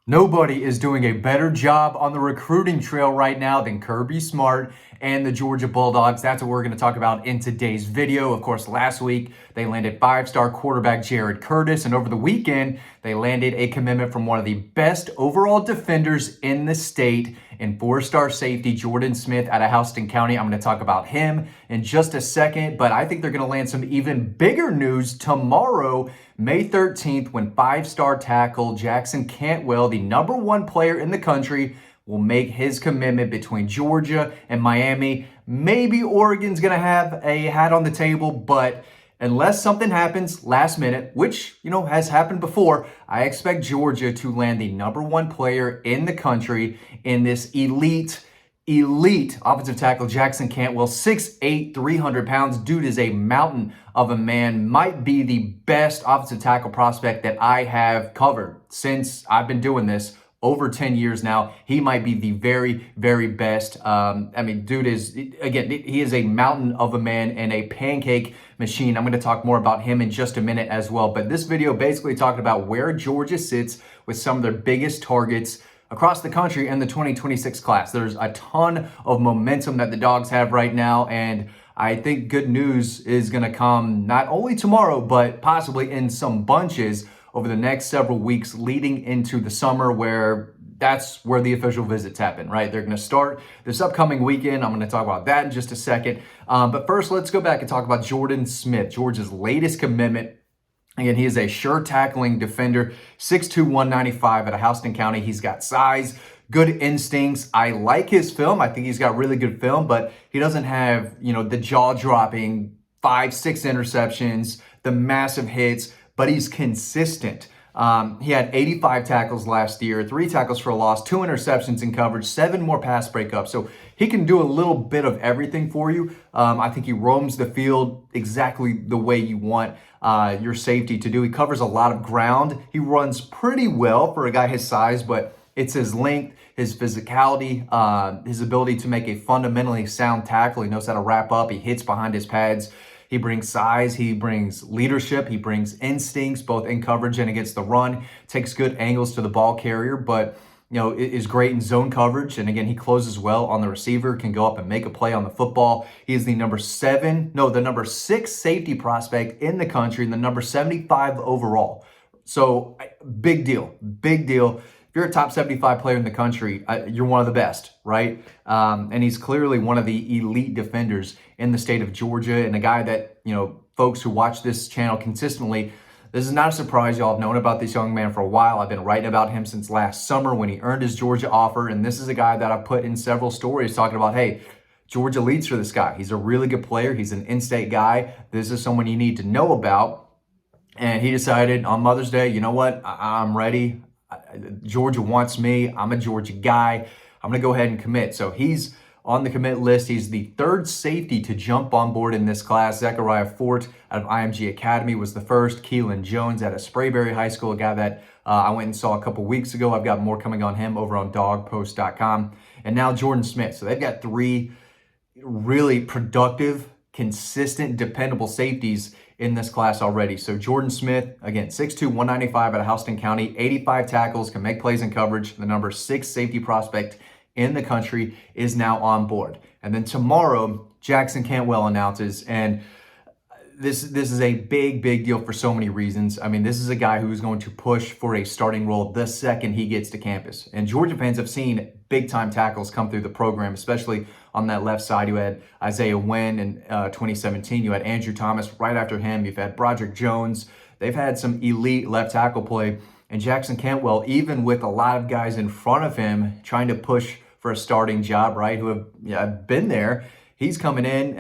Nobody is doing a better job on the recruiting trail right now than Kirby Smart and the Georgia Bulldogs. That's what we're going to talk about in today's video. Of course, last week they landed five-star quarterback Jared Curtis, and over the weekend they landed a commitment from one of the best overall defenders in the state and four-star safety Jordan Smith out of Houston County. I'm going to talk about him in just a second, but I think they're going to land some even bigger news tomorrow, May 13th, when five-star tackle Jackson Canwell, the number one player in the country, will make his commitment between Georgia and Miami. Maybe Oregon's going to have a hat on the table, but unless something happens last minute, which, has happened before, I expect Georgia to land the number one player in the country in this elite offensive tackle, Jackson Canwell, 6'8", 300 pounds. Dude is a mountain of a man. Might be the best offensive tackle prospect that I have covered since I've been doing this. Over 10 years now. He might be the very, very best. Dude is, again, he is a mountain of a man and a pancake machine. I'm going to talk more about him in just a minute as well. But this video basically talking about where Georgia sits with some of their biggest targets across the country in the 2026 class. There's a ton of momentum that the Dogs have right now, and I think good news is going to come not only tomorrow, but possibly in some bunches over the next several weeks leading into the summer, where that's where the official visits happen, right? They're going to start this upcoming weekend. I'm going to talk about that in just a second. But first, let's go back and talk about Jordan Smith, Georgia's latest commitment. Again, he is a sure tackling defender, 6'2", 195 out of Houston County. He's got size, good instincts. I like his film. I think he's got really good film, but he doesn't have, the jaw-dropping 5-6 interceptions, the massive hits, but he's consistent. He had 85 tackles last year, 3 tackles for a loss, 2 interceptions in coverage, 7 more pass breakups. So he can do a little bit of everything for you. I think he roams the field exactly the way you want your safety to do. He covers a lot of ground. He runs pretty well for a guy his size, but it's his length, his physicality, his ability to make a fundamentally sound tackle. He knows how to wrap up. He hits behind his pads. He brings size, he brings leadership, he brings instincts, both in coverage and against the run, takes good angles to the ball carrier, but is great in zone coverage. And again, he closes well on the receiver, can go up and make a play on the football. He is the number 6 safety prospect in the country and the number 75 overall. So big deal. If you're a top 75 player in the country, you're one of the best, right? And he's clearly one of the elite defenders in the state of Georgia, and a guy that, folks who watch this channel consistently, this is not a surprise. Y'all have known about this young man for a while. I've been writing about him since last summer when he earned his Georgia offer, and this is a guy that I've put in several stories talking about, hey, Georgia leads for this guy. He's a really good player. He's an in-state guy. This is someone you need to know about. And he decided on Mother's Day, you know what, I'm ready. Georgia wants me. I'm a Georgia guy. I'm going to go ahead and commit. So he's on the commit list. He's the third safety to jump on board in this class. Zachariah Fort out of IMG Academy was the first. Keelan Jones out of Sprayberry High School, a guy that I went and saw a couple weeks ago. I've got more coming on him over on dogpost.com. And now Jordan Smith. So they've got 3 really productive, consistent, dependable safeties in this class already. So Jordan Smith, again, 6'2", 195 out of Houston County, 85 tackles, can make plays in coverage. The number 6 safety prospect in the country is now on board. And then tomorrow, Jackson Canwell announces, and this is a big deal for so many reasons. I mean, this is a guy who's going to push for a starting role the second he gets to campus. And Georgia fans have seen big-time tackles come through the program, especially on that left side. You had Isaiah Wynn in 2017. You had Andrew Thomas right after him. You've had Broderick Jones. They've had some elite left tackle play. And Jackson Canwell, even with a lot of guys in front of him trying to push for a starting job, right, who have been there, he's coming in.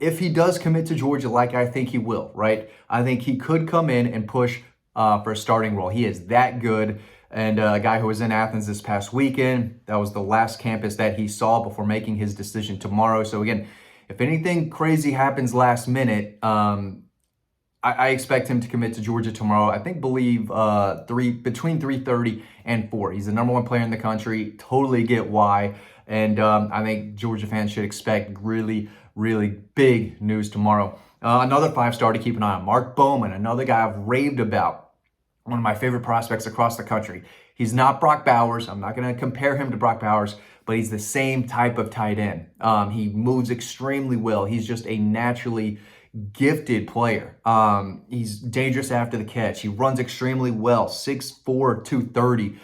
If he does commit to Georgia, like I think he will, right? I think he could come in and push for a starting role. He is that good. And a guy who was in Athens this past weekend, that was the last campus that he saw before making his decision tomorrow. So again, if anything crazy happens last minute, I expect him to commit to Georgia tomorrow. I believe between 3:30 and 4. He's the number 1 player in the country. Totally get why. And I think Georgia fans should expect really big news tomorrow. Another 5-star to keep an eye on, Mark Bowman, another guy I've raved about. One of my favorite prospects across the country. He's not Brock Bowers. I'm not going to compare him to Brock Bowers, but he's the same type of tight end. He moves extremely well. He's just a naturally gifted player. He's dangerous after the catch. He runs extremely well, 6'4", 230.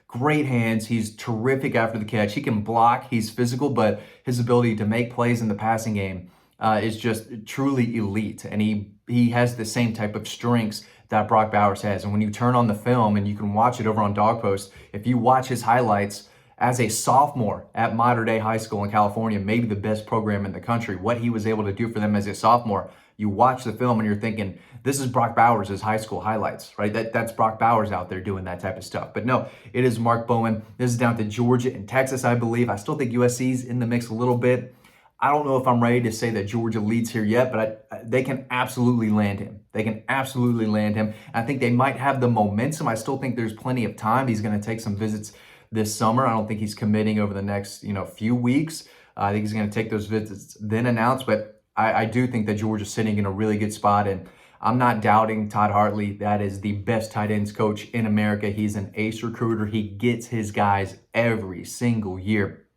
Great hands. He's terrific after the catch. He can block. He's physical, but his ability to make plays in the passing game is just truly elite. And he has the same type of strengths that Brock Bowers has. And when you turn on the film, and you can watch it over on Dawg Post, if you watch his highlights as a sophomore at Mater Dei High School in California, maybe the best program in the country, what he was able to do for them as a sophomore, you watch the film and you're thinking, this is Brock Bowers' high school highlights, right? That's Brock Bowers out there doing that type of stuff. But no, it is Mark Bowman. This is down to Georgia and Texas, I believe. I still think USC's in the mix a little bit. I don't know if I'm ready to say that Georgia leads here yet, but they can absolutely land him. They can absolutely land him. I think they might have the momentum. I still think there's plenty of time. He's going to take some visits this summer. I don't think he's committing over the next few weeks. I think he's going to take those visits, then announce. But I do think that Georgia's sitting in a really good spot, and I'm not doubting Todd Hartley. That is the best tight ends coach in America. He's an ace recruiter. He gets his guys every single year.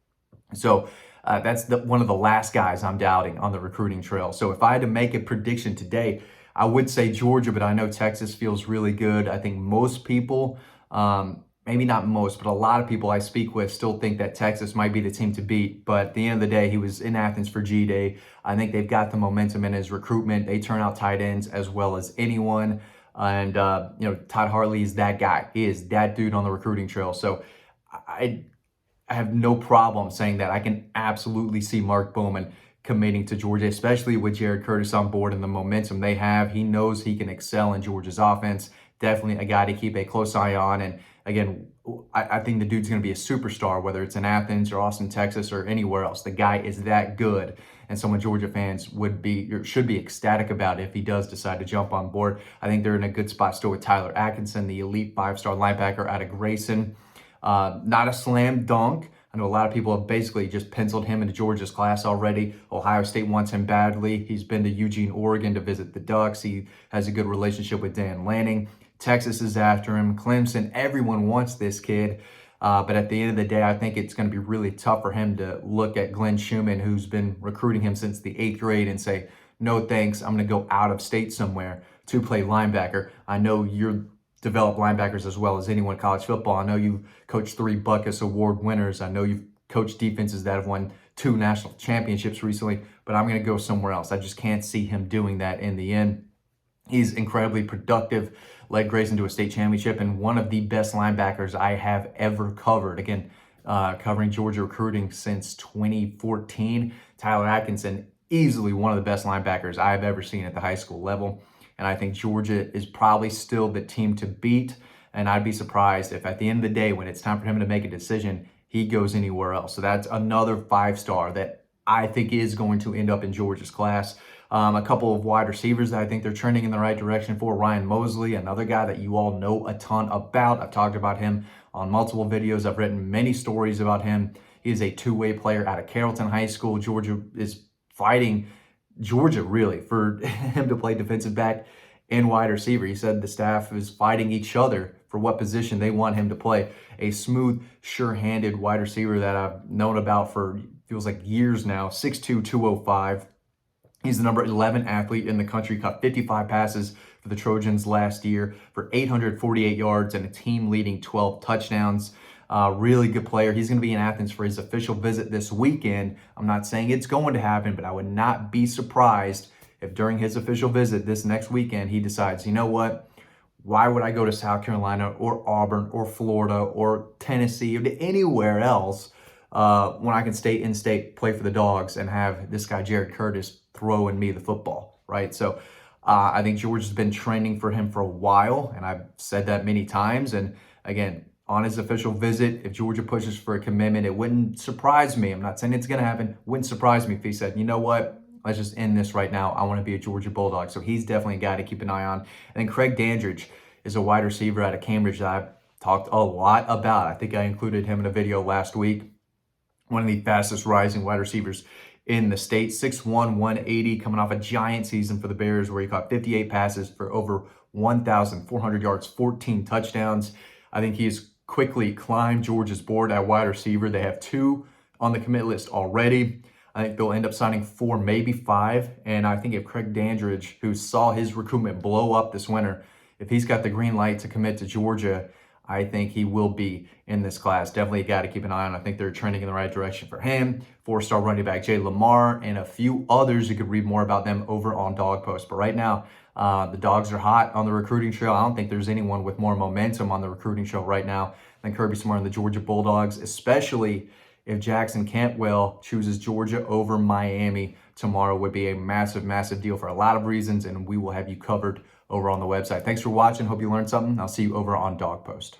So that's one of the last guys I'm doubting on the recruiting trail. So if I had to make a prediction today, I would say Georgia, but I know Texas feels really good. I think most people, maybe not most, but a lot of people I speak with still think that Texas might be the team to beat. But at the end of the day, he was in Athens for G-Day. I think they've got the momentum in his recruitment. They turn out tight ends as well as anyone. And, Todd Hartley is that guy. He is that dude on the recruiting trail. So I have no problem saying that I can absolutely see Mark Bowman committing to Georgia, especially with Jared Curtis on board and the momentum they have. He knows he can excel in Georgia's offense. Definitely a guy to keep a close eye on. And again, I think the dude's going to be a superstar, whether it's in Athens or Austin, Texas, or anywhere else. The guy is that good, and someone Georgia fans should be ecstatic about if he does decide to jump on board. I think they're in a good spot still with Tyler Atinson, the elite 5-star linebacker out of Grayson. Not a slam dunk. I know a lot of people have basically just penciled him into Georgia's class already. Ohio State wants him badly. He's been to Eugene, Oregon to visit the Ducks. He has a good relationship with Dan Lanning. Texas is after him. Clemson, everyone wants this kid. But at the end of the day, I think it's going to be really tough for him to look at Glenn Schumann, who's been recruiting him since the 8th grade, and say, no thanks, I'm going to go out of state somewhere to play linebacker. I know you're develop linebackers as well as anyone in college football. I know you've coached 3 Butkus Award winners. I know you've coached defenses that have won 2 national championships recently, but I'm going to go somewhere else. I just can't see him doing that in the end. He's incredibly productive, led Grayson to a state championship, and one of the best linebackers I have ever covered. Again, covering Georgia recruiting since 2014. Tyler Atinson, easily one of the best linebackers I've ever seen at the high school level. And I think Georgia is probably still the team to beat. And I'd be surprised if at the end of the day, when it's time for him to make a decision, he goes anywhere else. So that's another 5-star that I think is going to end up in Georgia's class. A couple of wide receivers that I think they're trending in the right direction for. Ryan Mosley, another guy that you all know a ton about. I've talked about him on multiple videos. I've written many stories about him. He is a 2-way player out of Carrollton High School. Georgia is fighting really for him to play defensive back and wide receiver. He said the staff is fighting each other for what position they want him to play. A smooth, sure-handed wide receiver that I've known about for feels like years now. 6'2", 205. He's the number 11 athlete in the country. Caught 55 passes for the Trojans last year for 848 yards and a team-leading 12 touchdowns. Really good player. He's going to be in Athens for his official visit this weekend. I'm not saying it's going to happen, but I would not be surprised if during his official visit this next weekend, he decides, you know what? Why would I go to South Carolina or Auburn or Florida or Tennessee or to anywhere else when I can stay in-state, play for the Dogs, and have this guy, Jared Curtis, throwing me the football, right? So I think Georgia's been training for him for a while, and I've said that many times. And again, on his official visit, if Georgia pushes for a commitment, it wouldn't surprise me. I'm not saying it's going to happen. Wouldn't surprise me if he said, you know what? Let's just end this right now. I want to be a Georgia Bulldog. So he's definitely a guy to keep an eye on. And then Craig Dandridge is a wide receiver out of Cambridge that I've talked a lot about. I think I included him in a video last week. One of the fastest rising wide receivers in the state. 6'1", 180, coming off a giant season for the Bears where he caught 58 passes for over 1,400 yards, 14 touchdowns. I think he is quickly climb Georgia's board at wide receiver. They have 2 on the commit list already. I think they'll end up signing 4, maybe 5. And I think if Craig Dandridge, who saw his recruitment blow up this winter, if he's got the green light to commit to Georgia, I think he will be in this class. Definitely a guy to keep an eye on. I think they're trending in the right direction for him. 4-star running back Jay Lamar and a few others. You could read more about them over on Dawg Post. But right now, the Dogs are hot on the recruiting trail. I don't think there's anyone with more momentum on the recruiting trail right now than Kirby Smart and the Georgia Bulldogs, especially if Jackson Canwell chooses Georgia over Miami tomorrow. Would be a massive, massive deal for a lot of reasons, and we will have you covered over on the website. Thanks for watching. Hope you learned something. I'll see you over on Dawg Post.